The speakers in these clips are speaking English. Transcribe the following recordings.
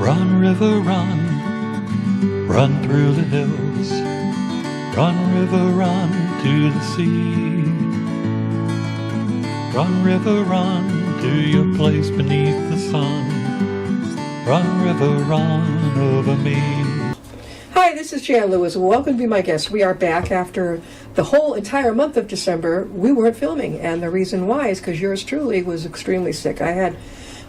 Run, river, run, run through the hills. Run, river, run to the sea. Run, river, run to your place beneath the sun. Run, river, run over me. Hi, this is Jan Lewis. Welcome to be my guest. We are back after the whole entire month of December. We weren't filming, and the reason why is because yours truly was extremely sick. I had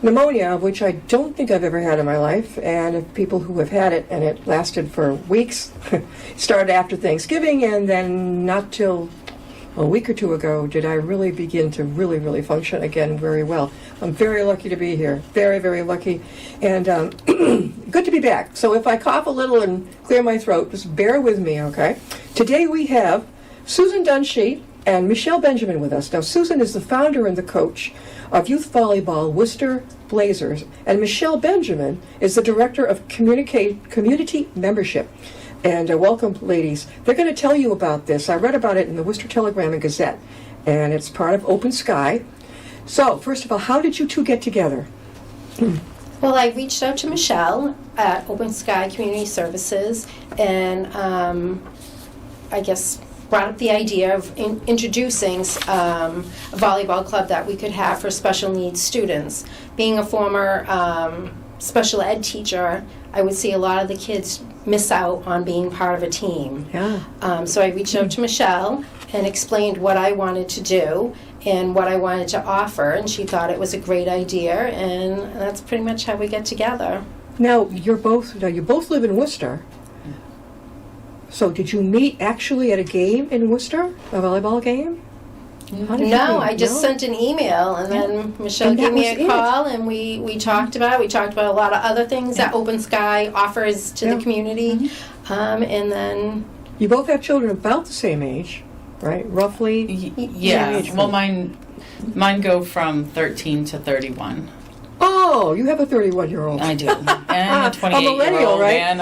pneumonia, which I don't think I've ever had in my life, and if people who have had it, and it lasted for weeks, started after Thanksgiving, and then not till a week or two ago did I really begin to really function again very well. I'm very lucky to be here. Very lucky. And good to be back. So if I cough a little and clear my throat, just bear with me, okay? Today we have Susan Dunshee and Michelle Benjamin with us. Now, Susan is the founder and the coach of Youth Volleyball Worcester Blazers, and Michelle Benjamin is the director of community membership. And welcome, ladies. They're going to tell you about this. I read about it in the Worcester Telegram and Gazette, and it's part of Open Sky. So, first of all, how did you two get together? Well, I reached out to Michelle at Open Sky Community Services, and I guess brought up the idea of introducing a volleyball club that we could have for special needs students. Being a former special ed teacher, I would see a lot of the kids miss out on being part of a team. Yeah. So I reached out to Michelle and explained what I wanted to do and what I wanted to offer, and she thought it was a great idea, and that's pretty much how we get together. Now, you both live in Worcester. So did you meet actually at a game in Worcester, a volleyball game? No, I just sent an email, and then Michelle gave me a call, and we talked about it. We talked about a lot of other things that Open Sky offers to the community, and then... You both have children about the same age, right? Roughly? Yeah. Well, mine go from 13 to 31. Oh, you have a 31-year-old. I do. And a 28-year-old. A millennial, right? And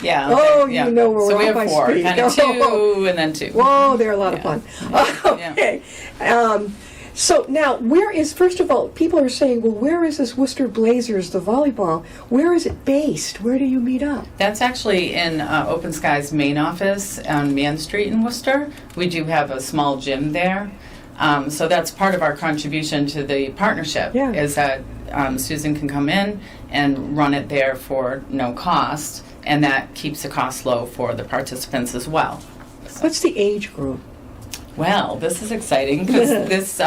yeah. Yeah. You know where so we have four. speak. Kind of two and then two. Whoa, they're a lot of fun. Yeah. Okay. So now, first of all, people are saying, well, where is this Worcester Blazers, the volleyball? Where is it based? Where do you meet up? That's actually in Open Sky's main office on Man Street in Worcester. We do have a small gym there. So that's part of our contribution to the partnership, is that Susan can come in and run it there for no cost, and that keeps the cost low for the participants as well. So. What's the age group? Well, this is exciting because this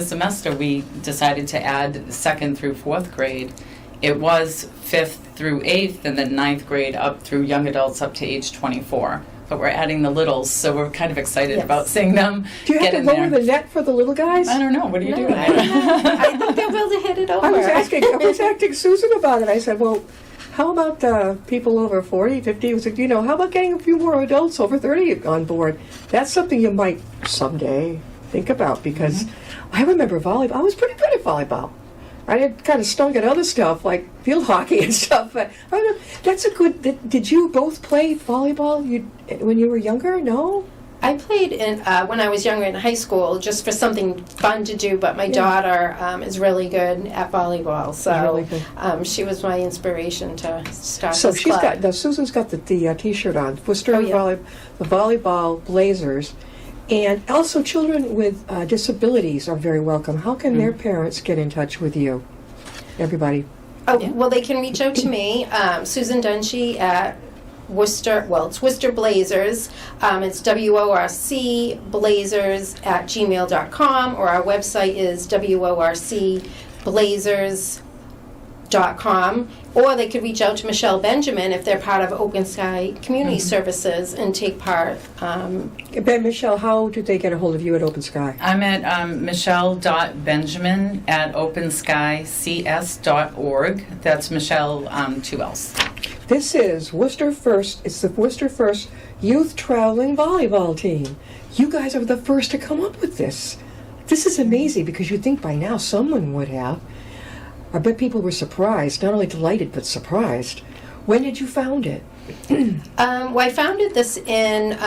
semester we decided to add 2nd through 4th grade. It was 5th through 8th and then 9th grade up through young adults up to age 24. But we're adding the littles, so we're kind of excited about seeing them. Do you have to lower the net for the little guys? I don't know. What are you doing? I think they'll be able to hit it over. I was asking Susan about it. I said, well, how about people over 40, 50? I said, how about getting a few more adults over 30 on board? That's something you might someday think about, because I remember volleyball. I was pretty good at volleyball. I had kind of stunk at other stuff like field hockey and stuff, but I don't know. That's a good. Did you both play volleyball when you were younger? No. I played when I was younger in high school, just for something fun to do. But my daughter is really good at volleyball, so she was my inspiration to start. So this club. Susan's got the T-shirt on. Worcester the Volleyball Blazers. And also children with disabilities are very welcome. How can their parents get in touch with you? Everybody. Oh, well, they can reach out to me, Susan Dunshee at Worcester, it's Worcester Blazers. It's worcblazers@gmail.com, or our website is worcblazers.com. Or they could reach out to Michelle Benjamin if they're part of Open Sky Community Services and take part. Michelle, how did they get a hold of you at Open Sky? I'm at michelle.benjamin@openskycs.org. That's Michelle, 2 L's. This is Worcester First. It's the Worcester First Youth Traveling Volleyball Team. You guys are the first to come up with this. This is amazing, because you'd think by now someone would have. I bet people were surprised, not only delighted, but surprised. When did you found it? I founded this in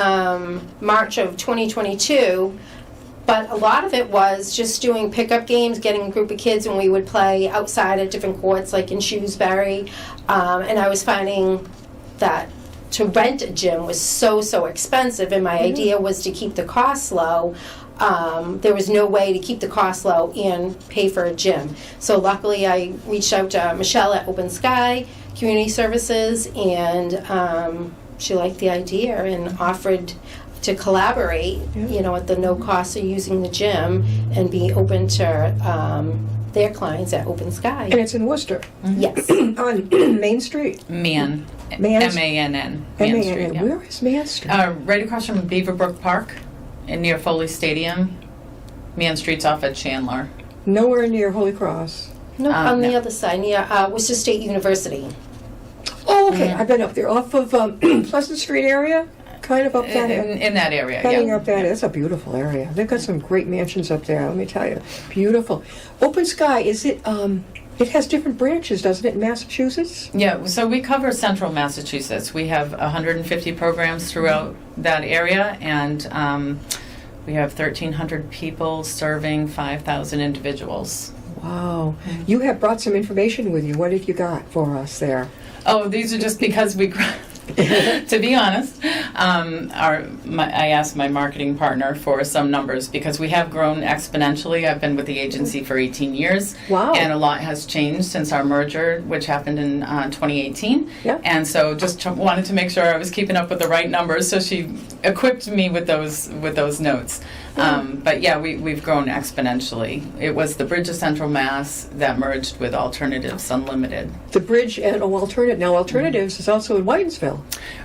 March of 2022 But a lot of it was just doing pickup games, getting a group of kids, and we would play outside at different courts, like in Shrewsbury. And I was finding that to rent a gym was so expensive, and my idea was to keep the costs low. There was no way to keep the costs low and pay for a gym. So luckily I reached out to Michelle at Open Sky Community Services, and she liked the idea and offered to collaborate, at the no cost of using the gym, and be open to their clients at Open Sky. And it's in Worcester. Yes. On Main Street. Mann. Mann's- M-A-N-N. M-A-N-N. Street, yeah. Where is Man Street? Right across from Beaverbrook Park, near Foley Stadium. Mann Street's off at Chandler. Nowhere near Holy Cross. No, on no. the other side, near Worcester State University. Oh, okay. I've been up there, off of Pleasant Street area, kind of up that area. In that area, Heading yeah. up that, it's a beautiful area. They've got some great mansions up there, let me tell you. Beautiful. Open Sky, is it, it has different branches, doesn't it, in Massachusetts? Yeah, so we cover central Massachusetts. We have 150 programs throughout that area, and we have 1,300 people serving 5,000 individuals. Wow. You have brought some information with you. What have you got for us there? Oh, these are just because we, to be honest, I asked my marketing partner for some numbers because we have grown exponentially. I've been with the agency for 18 years. Wow. And a lot has changed since our merger, which happened in 2018. Yeah. And so just wanted to make sure I was keeping up with the right numbers, so she equipped me with those notes. But yeah, we've grown exponentially. It was the Bridge of Central Mass that merged with Alternatives Unlimited. The Bridge and Alternative. Now, Alternatives is also in Whitensville.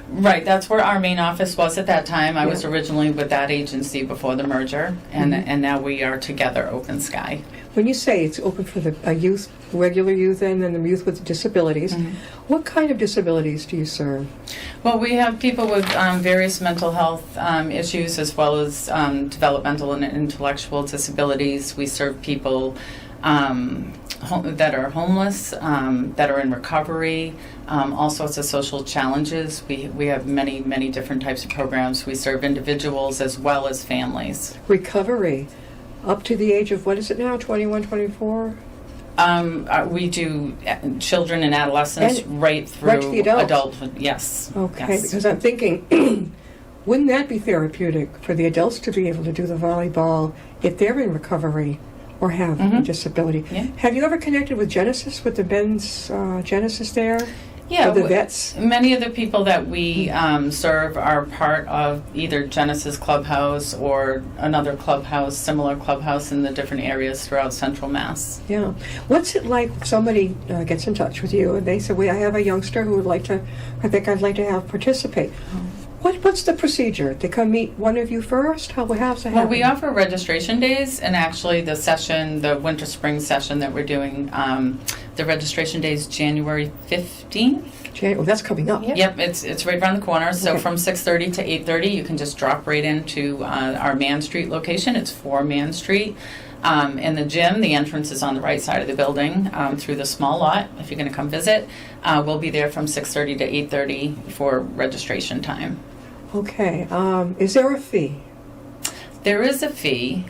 Right, that's where our main office was at that time. I was Yeah. originally with that agency before the merger, and now we are together, Open Sky. When you say it's open for the youth, regular youth, and then the youth with disabilities, what kind of disabilities do you serve? Well, we have people with various mental health issues, as well as developmental and intellectual disabilities. We serve people that are homeless, that are in recovery, all sorts of social challenges. We have many different types of programs. We serve individuals as well as families. Recovery, up to the age of, what is it now, 21, 24? We do children and adolescents And right through right to the adults. adulthood. Yes. Okay, Yes. because I'm thinking, wouldn't that be therapeutic for the adults to be able to do the volleyball if they're in recovery or have a disability? Yeah. Have you ever connected with Genesis, with the Ben's Genesis there? Yeah, Or the vets? many of the people that we serve are part of either Genesis Clubhouse or another clubhouse, similar clubhouse in the different areas throughout Central Mass. Yeah. What's it like if somebody gets in touch with you and they say, I have a youngster who would like to, I think I'd like to have participate. What's the procedure? They come meet one of you first? How's it happen? Well, we offer registration days, and actually the session, the winter-spring session that we're doing, the registration day is January 15th. Oh, that's coming up. Yeah. Yep, it's right around the corner. So Okay. from 6:30 to 8:30, you can just drop right into our Mann Street location. It's 4 Mann Street. In the gym, the entrance is on the right side of the building through the small lot. If you're going to come visit, we'll be there from 6:30 to 8:30 for registration time. Okay. Is there a fee? There is a fee.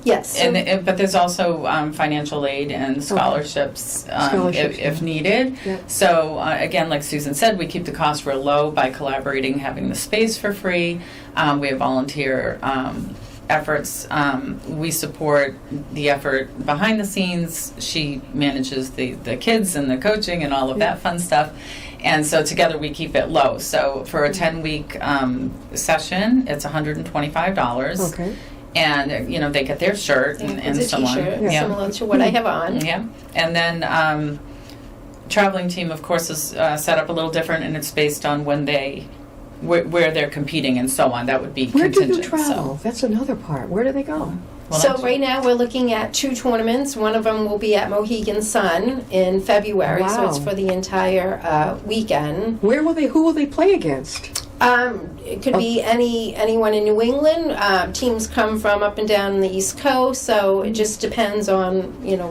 Yes. But there's also financial aid and scholarships, Scholarships, if needed. Yeah. So again, like Susan said, we keep the cost real low by collaborating, having the space for free. We have volunteer efforts. We support the effort behind the scenes. She manages the kids and the coaching and all of that fun stuff. And so together we keep it low. So for a 10-week session, it's $125. Okay. And they get their shirt and It's a so on. t-shirt similar to what I have on. Yeah, and then traveling team, of course, is set up a little different, and it's based on when where they're competing and so on. That would be Where do contingent. you travel? That's another part. Where do they go? Well, So that's- right now we're looking at 2 tournaments. One of them will be at Mohegan Sun in February, so it's Wow. for the entire weekend. Who will they play against? It could be anyone in New England. Teams come from up and down the East Coast, so it just depends on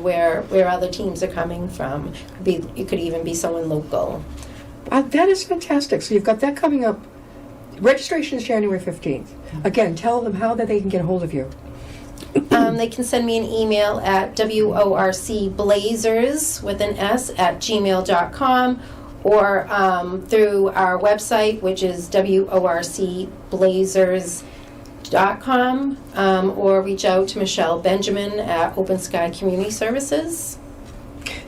where other teams are coming from. It could even be someone local. That is fantastic. So you've got that coming up Registration is January 15th. Again, tell them how that they can get a hold of you. They can send me an email at worcblazers with an S at gmail.com, or through our website, which is worcblazers.com, or reach out to Michelle Benjamin at Open Sky Community Services.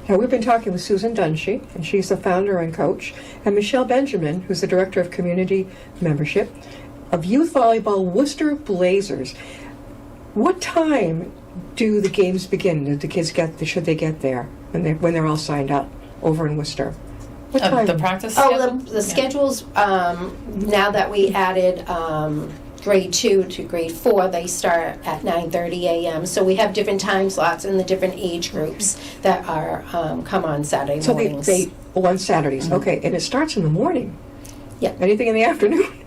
Now, we've been talking with Susan Dunshee, and she's the founder and coach, and Michelle Benjamin, who's the director of community membership of Youth Volleyball Worcester Blazers. What time do the games begin? Do the kids should they get there when they're all signed up over in Worcester? What time? The practice schedule? The schedules, now that we added grade 2 to grade 4, they start at 9:30 a.m. So we have different time slots in the different age groups that are come on Saturday mornings. So they on Saturdays, okay, and it starts in the morning? Yeah. Anything in the afternoon?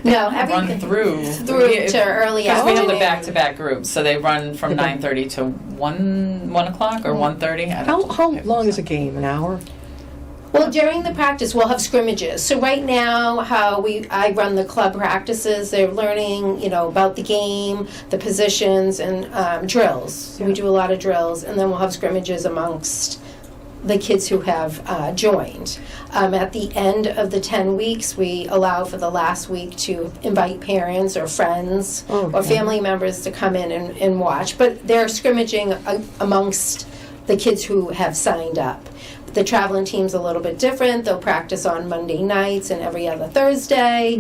No, Run everything through to early because we have the afternoon. back-to-back groups, so they run from 9:30 to 1 o'clock or 1:30. How long is a game? An hour? Well, during the practice, we'll have scrimmages. So right now, I run the club practices. They're learning, about the game, the positions, and drills. So we do a lot of drills, and then we'll have scrimmages amongst the kids who have joined. At the end of the 10 weeks, we allow for the last week to invite parents or friends or family members to come in and watch. But they're scrimmaging amongst the kids who have signed up. The traveling team's a little bit different. They'll practice on Monday nights and every other Thursday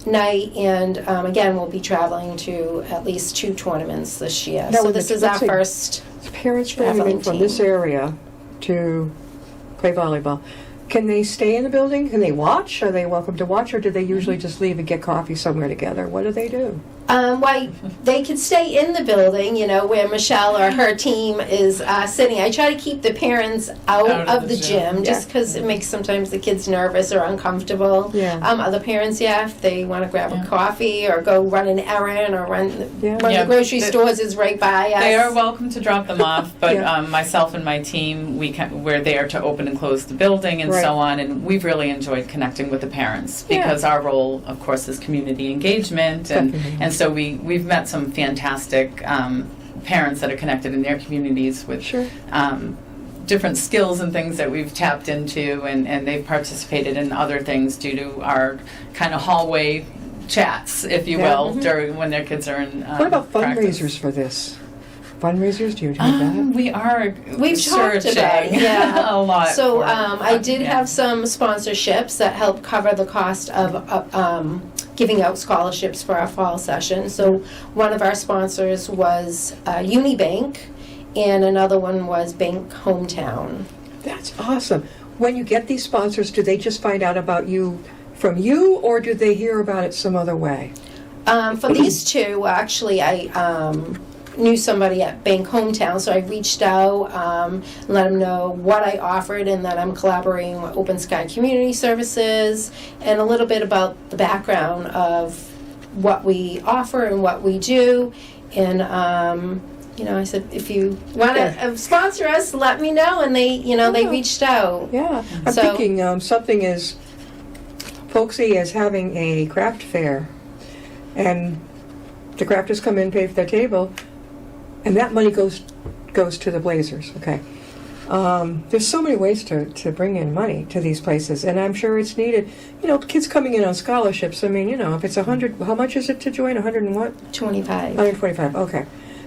night. And again, we'll be traveling to at least 2 tournaments this year. Now, So this is our first parents traveling from this area to play volleyball. Can they stay in the building? Can they watch? Are they welcome to watch, or do they usually just leave and get coffee somewhere together? What do they do? Why they could stay in the building, where Michelle or her team is sitting. I try to keep the parents out of the gym just because it makes sometimes the kids nervous or uncomfortable. Yeah. Other parents, if they want to grab a coffee or go run an errand or one of the grocery stores is right by us. They are welcome to drop them off, but Yeah. Myself and my team, we're there to open and close the building and so on, and we've really enjoyed connecting with the parents because our role, of course, is community engagement, and so we've met some fantastic parents that are connected in their communities with different skills and things that we've tapped into, and they've participated in other things due to our kind of hallway chats, if you will, during when their kids are in What about practice. fundraisers for this? Fundraisers? Do you do that? We've talked about it, a lot. So I did have some sponsorships that help cover the cost of giving out scholarships for our fall session. So one of our sponsors was Unibank, and another one was Bank Hometown. That's awesome. When you get these sponsors, do they just find out about you from you, or do they hear about it some other way? For these two, actually, I knew somebody at Bank Hometown, so I reached out, let them know what I offered and that I'm collaborating with Open Sky Community Services, and a little bit about the background of what we offer and what we do. And I said, if you want to sponsor us, let me know. And they, they reached out. Yeah, I'm thinking something as folksy as having a craft fair, and the crafters come in, pay for their table, and that money goes to the Blazers. Okay, there's so many ways to bring in money to these places, and I'm sure it's needed. Kids coming in on scholarships. I mean, if it's 100, how much is it to join? 100 and what? 25. 125. Okay.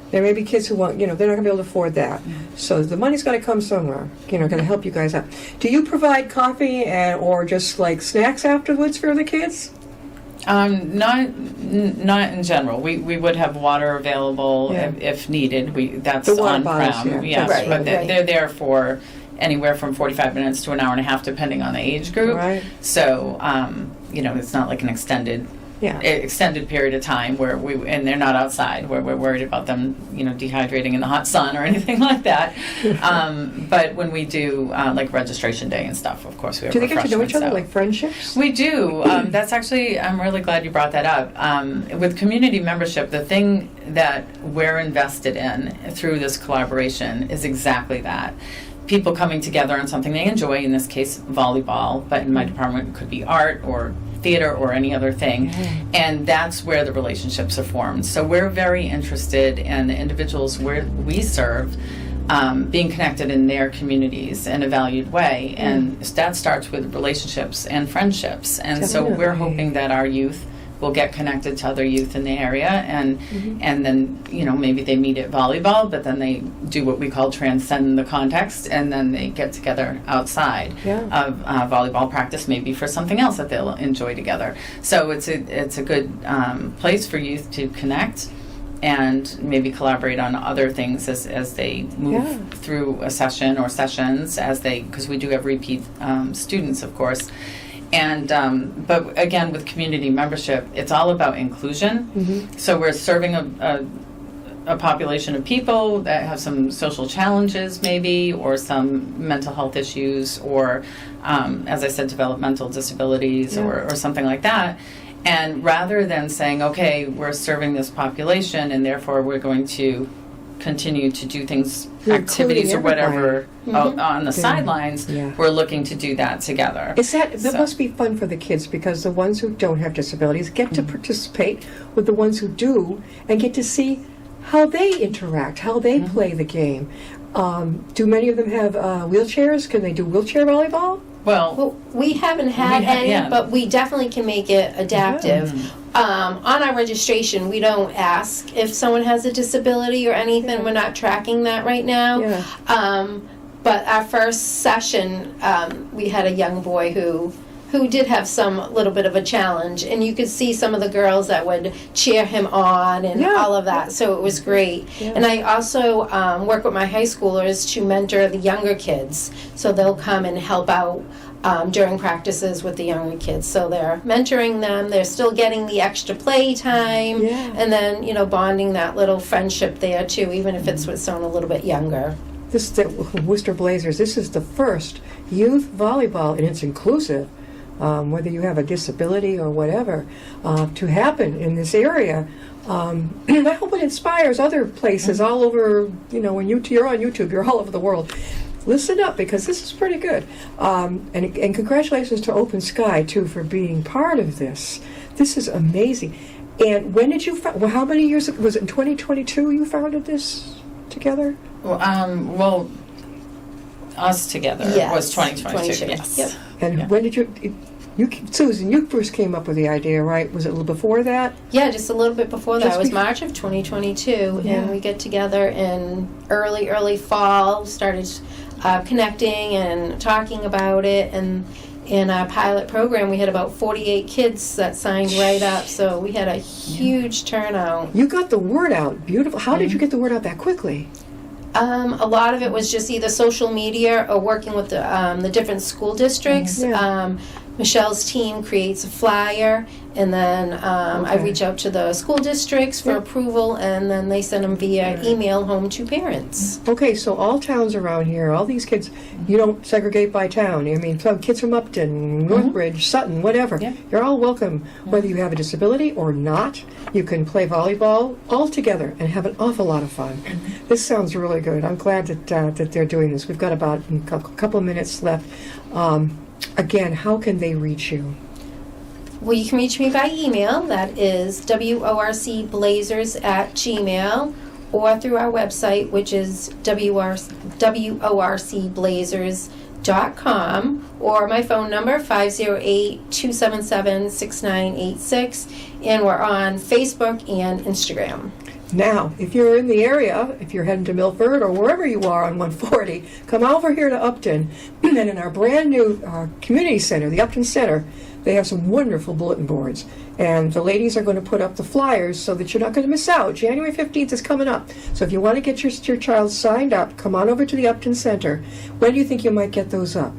There may be kids who want, they're not going to be able to afford that. So the money's got to come somewhere, going to help you guys out. Do you provide coffee or just like snacks afterwards for the kids? Not in general. We would have water available if needed. That's the water on-prem. bottles, Yes, right, but right. they're there for anywhere from 45 minutes to an hour and a half, depending on the age group. Right. So, it's not like an extended period of time and they're not outside where we're worried about them, dehydrating in the hot sun or anything like that. But when we do like registration day and stuff, of course we have. Do they get to know each other, out. like friendships? We do. That's actually, I'm really glad you brought that up. With community membership, the thing that we're invested in through this collaboration is exactly that. People coming together on something they enjoy, in this case volleyball, but in my department it could be art or theater or any other thing. And that's where the relationships are formed. So we're very interested in the individuals where we serve being connected in their communities in a valued way. And that starts with relationships and friendships. And so we're hoping that our youth will get connected to other youth in the area, and then, you know, maybe they meet at volleyball, but then they do what we call transcend the context, and then they get together outside of volleyball practice, maybe for something else that they'll enjoy together. So it's a good place for youth to connect and maybe collaborate on other things as they move through a session or sessions, because we do have repeat students, of course. And but again, with community membership, it's all about inclusion. So we're serving a population of people that have some social challenges, maybe, or some mental health issues, or as I said, developmental disabilities, or something like that. And rather than saying, okay, we're serving this population, and therefore we're going to continue to do things, activities or whatever on the sidelines, we're looking to do that together. That must be fun for the kids, because the ones who don't have disabilities get to participate with the ones who do, and get to see how they interact, how they play the game. Do many of them have wheelchairs? Can they do wheelchair volleyball? Well, we haven't had any, but we definitely can make it adaptive. On our registration, we don't ask if someone has a disability or anything. We're not tracking that right now. But our first session, we had a young boy who did have some little bit of a challenge, and you could see some of the girls that would cheer him on and all of that. So it was great. And I also work with my high schoolers to mentor the younger kids, so they'll come and help out during practices with the younger kids. So they're mentoring them, they're still getting the extra play time, and then, you know, bonding that little friendship there too, even if it's with someone a little bit younger. This is the Worcester Blazers. This is the first youth volleyball, and it's inclusive, whether you have a disability or whatever, to happen in this area. And I hope it inspires other places all over, you know, when you're on YouTube, you're all over the world. Listen up, because this is pretty good. And congratulations to Open Sky, too, for being part of this. This is amazing. And when did you, how many years, was it in 2022 you founded this together? Well, us together was 2022, yes. Yep. And when did you, Susan, you first came up with the idea, right? Was it a little before that? Yeah, just a little bit before that. It was March of 2022, and we get together in early fall, started connecting and talking about it, and in our pilot program, we had about 48 kids that signed right up, so we had a huge turnout. You got the word out. Beautiful. How did you get the word out that quickly? A lot of it was just either social media or working with the different school districts. Michelle's team creates a flyer, and then I reach out to the school districts for approval, and then they send them via email home to parents. Okay, so all towns around here, all these kids, you don't segregate by town. I mean, some kids from Upton, Northbridge, Sutton, whatever. You're all welcome, whether you have a disability or not. You can play volleyball all together and have an awful lot of fun. This sounds really good. I'm glad that they're doing this. We've got about a couple of minutes left. Again, how can they reach you? Well, you can reach me by email. That is worcblazers@gmail.com, or through our website, which is worcblazers.com, or my phone number, 508-277-6986, and we're on Facebook and Instagram. Now, if you're in the area, if you're heading to Milford or wherever you are on 140, come over here to Upton, and in our brand new community center, the Upton Center, they have some wonderful bulletin boards. And the ladies are going to put up the flyers so that you're not going to miss out. January 15th is coming up. So if you want to get your child signed up, come on over to the Upton Center. When do you think you might get those up?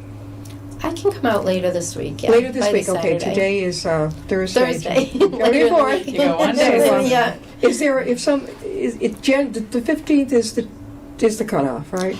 I can come out later this week. Yeah, later this week, okay. Saturday. Today is Thursday. Later in the week. You go one day. Yeah. Is there, the 15th is the cutoff, right?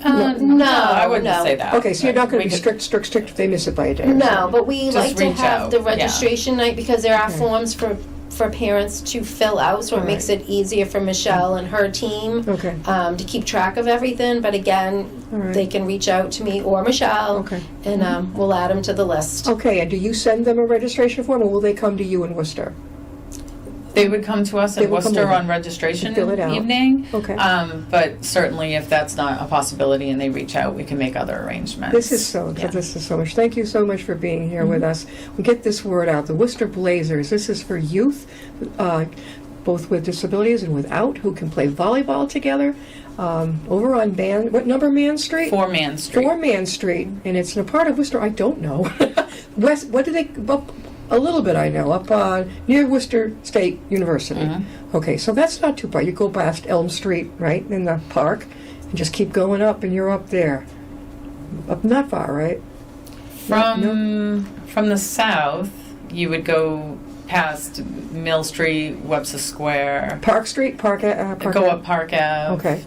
No, I wouldn't say that. Okay, so you're not going to be strict if they miss it by a day. No, but we Just like to reach have out, the registration night, because there are forms for for parents to fill out, so it makes it easier for Michelle and her team to keep track of everything. But again, they can reach out to me or Michelle, and we'll add them to the list. Okay, and do you send them a registration form, or will they come to you in Worcester? They would come to us in Worcester on registration evening. Okay. But certainly, if that's not a possibility and they reach out, we can make other arrangements. This is so much. Thank you so much for being here with us. We get this word out. The Worcester Blazers. This is for youth, both with disabilities and without, who can play volleyball together. Over on what number Man Street? 4 Man Street. 4 Man Street, and it's in a part of Worcester I don't know. West. What do they? A little bit I know, up near Worcester State University. Okay, so that's not too far. You go past Elm Street, right, in the park, and just keep going up, and you're up there. Up not far, right? From the south, you would go past Mill Street, Webster Square. Park Street? Go up Park Ave. Okay.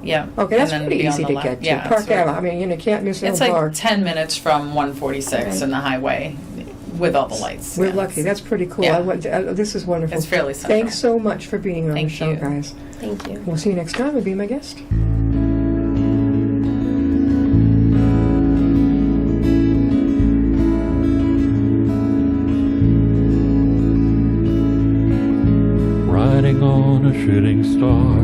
Yeah. Okay, that's pretty easy to get to. Yeah, Park Ave, I mean, you can't miss It's Elm like Park. 10 minutes from 146 and the highway. With all the lights. We're lucky. That's pretty cool. Yeah. This is wonderful. It's fairly central. Thanks so much for being on the show, guys. Thank you. We'll see you next time and be my guest. Riding on a shooting star,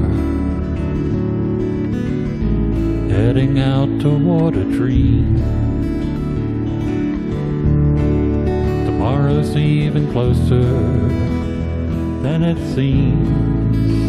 heading out toward a dream. Tomorrow's even closer than it seems.